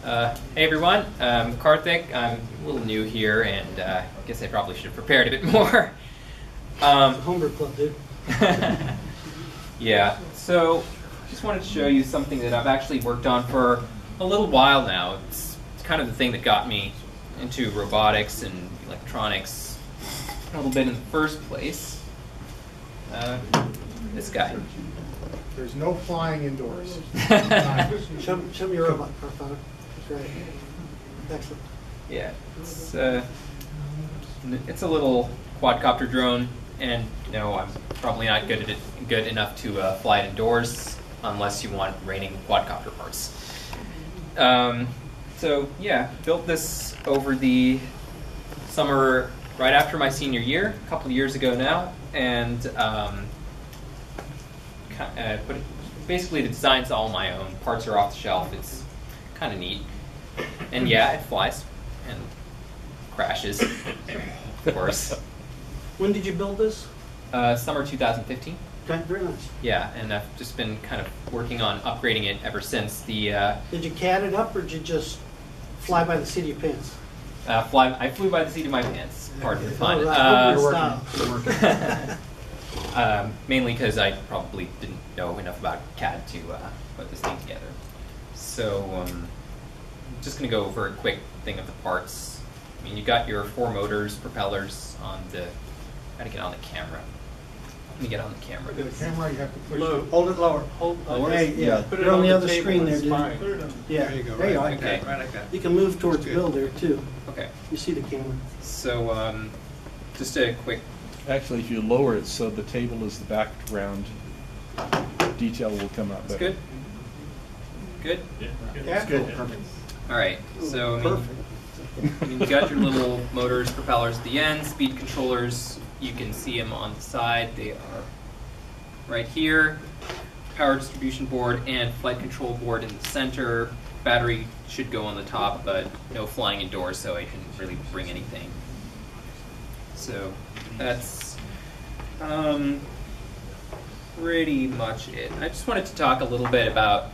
Hey everyone, I'm Karthik. I'm a little new here, and I guess I probably should have prepared a bit more. Homebrew club, dude. Yeah, so just wanted to show you something that I've actually worked on for a little while now. It's kind of the thing that got me into robotics and electronics a little bit in the first place. This guy. There's no flying indoors. Show me your robot, Carthon. That's right. Excellent. Yeah, it's a little quad-copter drone, and no, I'm probably not good enough to fly it indoors unless you want raining quadcopter parts. So yeah, built this over the summer right after my senior year, a couple of years ago now, and basically the design's all my own. Parts are off the shelf. It's kind of neat, and yeah, it flies and crashes, of course. When did you build this? Summer 2015. Okay, very nice. Yeah, and I've just been kind of working on upgrading it ever since. The Did you CAD it up, or did you just fly by the seat of your pants? I flew by the seat of my pants. Pardon the pun. Mainly because I probably didn't know enough about CAD to put this thing together. So I'm just going to go over a quick thing of the parts. I mean, you got your 4 motors, propellers on the. How to get on the camera? Let me get on the camera. The camera, you have to push Low. it. Hold it lower. Lower? Hey, yeah. Put it You're on the the other table screen there, and dude. spine. Yeah. There you go, There you right are. Okay. Right like that. You can move towards Good. Bill there too. Okay. You see the camera. So just a quick. Actually, if you lower it so the table is the background, detail will come out That's better. good. Good. Yeah. Good. Perfect. All right. So Perfect. I mean, you got your little motors, propellers at the end, speed controllers. You can see them on the side. They are right here. Power distribution board and flight control board in the center. Battery should go on the top, but no flying indoors, so I couldn't really bring anything. So that's pretty much it. I just wanted to talk a little bit about,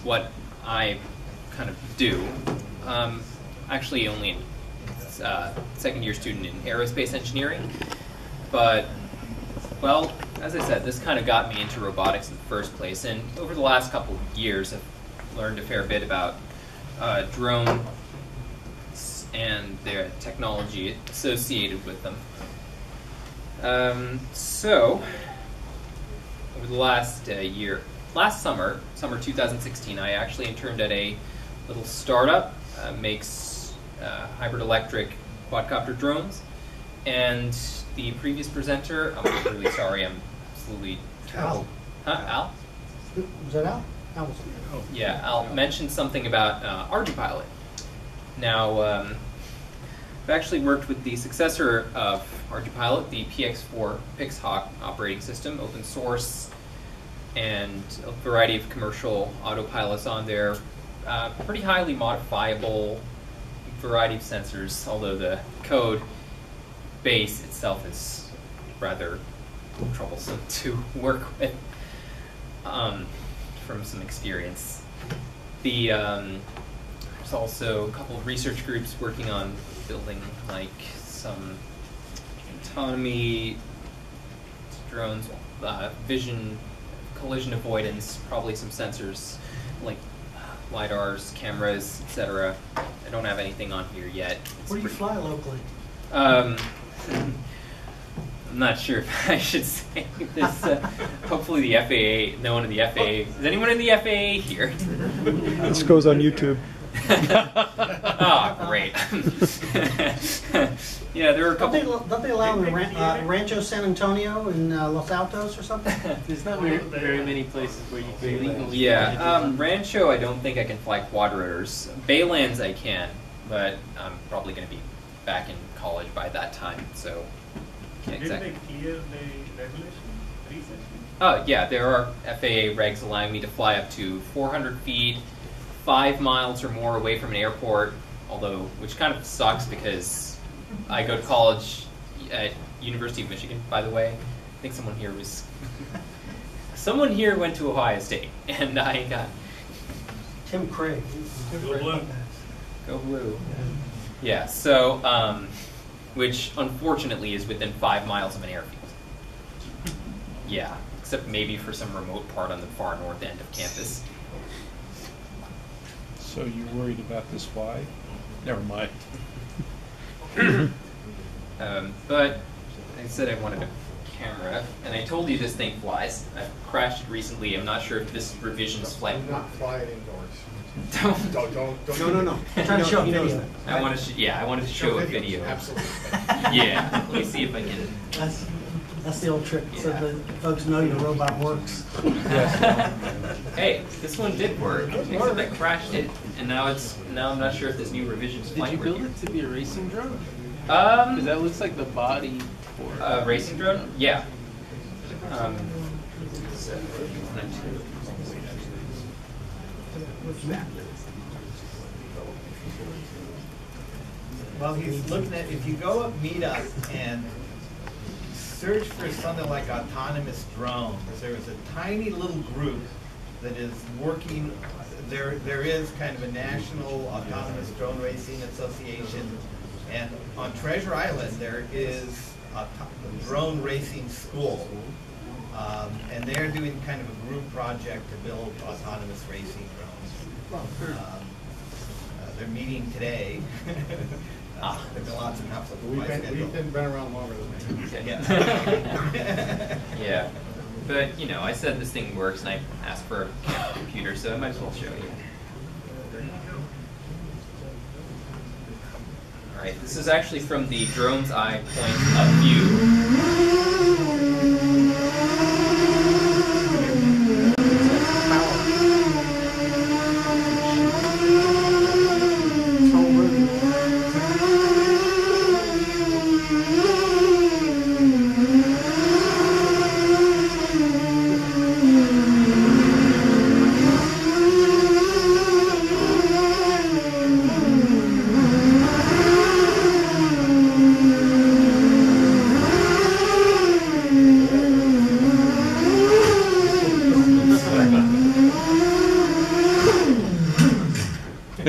what I kind of do. Actually only a second-year student in aerospace engineering, but, well, as I said, this kind of got me into robotics in the first place, and over the last couple of years I've learned a fair bit about drones and their technology associated with them. So, over the last last summer 2016, I actually interned at a little startup, makes hybrid electric quadcopter drones, and the previous presenter, I'm really sorry, I'm absolutely terrible. Al? Was that Al? Al was Oh. Yeah, Al mentioned something about ArduPilot. Now, I've actually worked with the successor of ArduPilot, the PX4 Pixhawk operating system, open source, and a variety of commercial autopilots on there. Pretty highly modifiable, variety of sensors, although the code base itself is rather troublesome to work with from some experience. There's also a couple of research groups working on building like some autonomy drones, vision, collision avoidance, probably some sensors like LiDARs, cameras, etc. I don't have anything on here yet. Where do you fly locally? I'm not sure if I should say this. Hopefully the FAA, no one in the FAA. Is anyone in the FAA here? This goes on YouTube. Oh, great. Yeah, there were a couple. Don't they allow them in Rancho San Antonio in Los Altos or something? There's not very many places where you can legally. Yeah, Rancho, I don't think I can fly quad rotors. Baylands, I can, but I'm probably going to be back in college by that time, so can't exactly. Did they clear the regulation recently? Oh, yeah, there are FAA regs allowing me to fly up to 400 feet, 5 miles or more away from an airport, although, which kind of sucks because I go to college at University of Michigan, by the way. I think someone here was... someone here went to Ohio State, and I got... Tim Craig. Go blue. Go blue. Yeah, so, which unfortunately is within 5 miles of an airfield. Yeah, except maybe for some remote part on the far north end of campus. So you worried about this why? Never mind. But I said I wanted a camera, and I told you this thing flies. I've crashed it recently. I'm not sure if this revision's flight. Do not fly it indoors. Don't. No. I'm trying to show a video. I wanted to show a video. Absolutely. Yeah. Let me see if I can. That's the old trick, so the folks know your robot works. Hey, this one did work. Except I crashed it, and now I'm not sure if this new revision's Did flight you build working. it to be a racing drone? Because that looks like the body for Racing drone? Yeah. Well, he's looking at, if you go up Meetup and search for something like autonomous drones, there is a tiny little group that is working, there is kind of a national autonomous drone racing association, and on Treasure Island there is a drone racing school, and they're doing kind of a group project to build autonomous racing drones. They're meeting today. There's been lots of conflict with my schedule. We've been around longer than me. Yeah. Yeah. But, I said this thing works, and I asked for a computer, so I might as well show you. Alright, this is actually from the drone's eye point of view.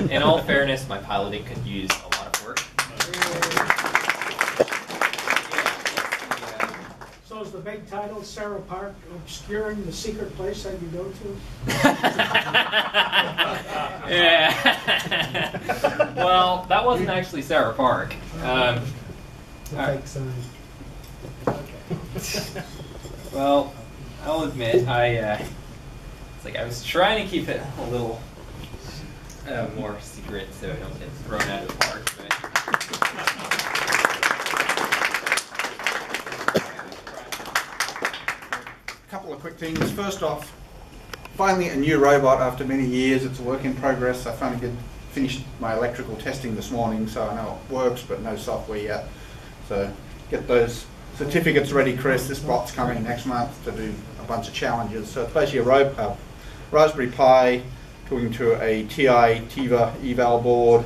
In all fairness, my piloting could use a lot of work. So is the big title, Sarah Park, obscuring the secret place that you go to? Yeah. Well, that wasn't actually Sarah Park. Fake sign. Well, I'll admit, it's like I was trying to keep it a little more secret so I don't get thrown out of the park. A couple of quick things. First off, finally a new robot after many years. It's a work in progress. I finally finished my electrical testing this morning, so I know it works, but no software yet. So get those certificates ready, Chris. This bot's coming next month to do a bunch of challenges. So it's basically a Raspberry Pi talking to a TI-TIVA eval board.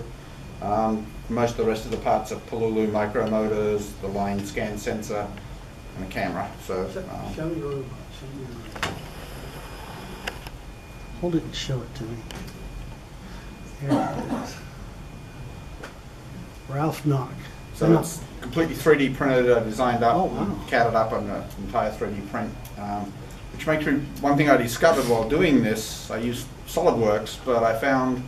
Most of the rest of the parts are Pololu micromotors, the line scan sensor, and a camera. So Show me your robot. Hold it and show it to me. Here it is. Ralph Knock. So it's completely 3D printed, designed up, Oh, wow. and catted up on an entire 3D print. Which makes me, one thing I discovered while doing this, I used SolidWorks, but I found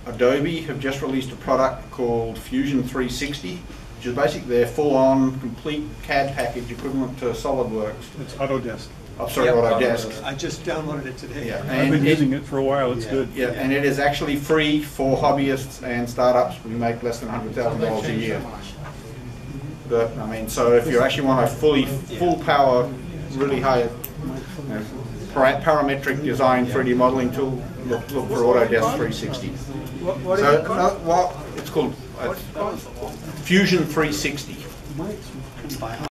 Adobe have just released a product called Fusion 360, which is basically their full-on, complete CAD package equivalent to SolidWorks. It's Autodesk. Oh, sorry, Autodesk. I just downloaded it today. Yeah, I've been using it for a while. It's good. Yeah, and it is actually free for hobbyists and startups who make less than $100,000 a year. But I mean, so if you actually want a full power, really high parametric design 3D modeling tool, look for Autodesk 360. What is it called? It's called Fusion 360.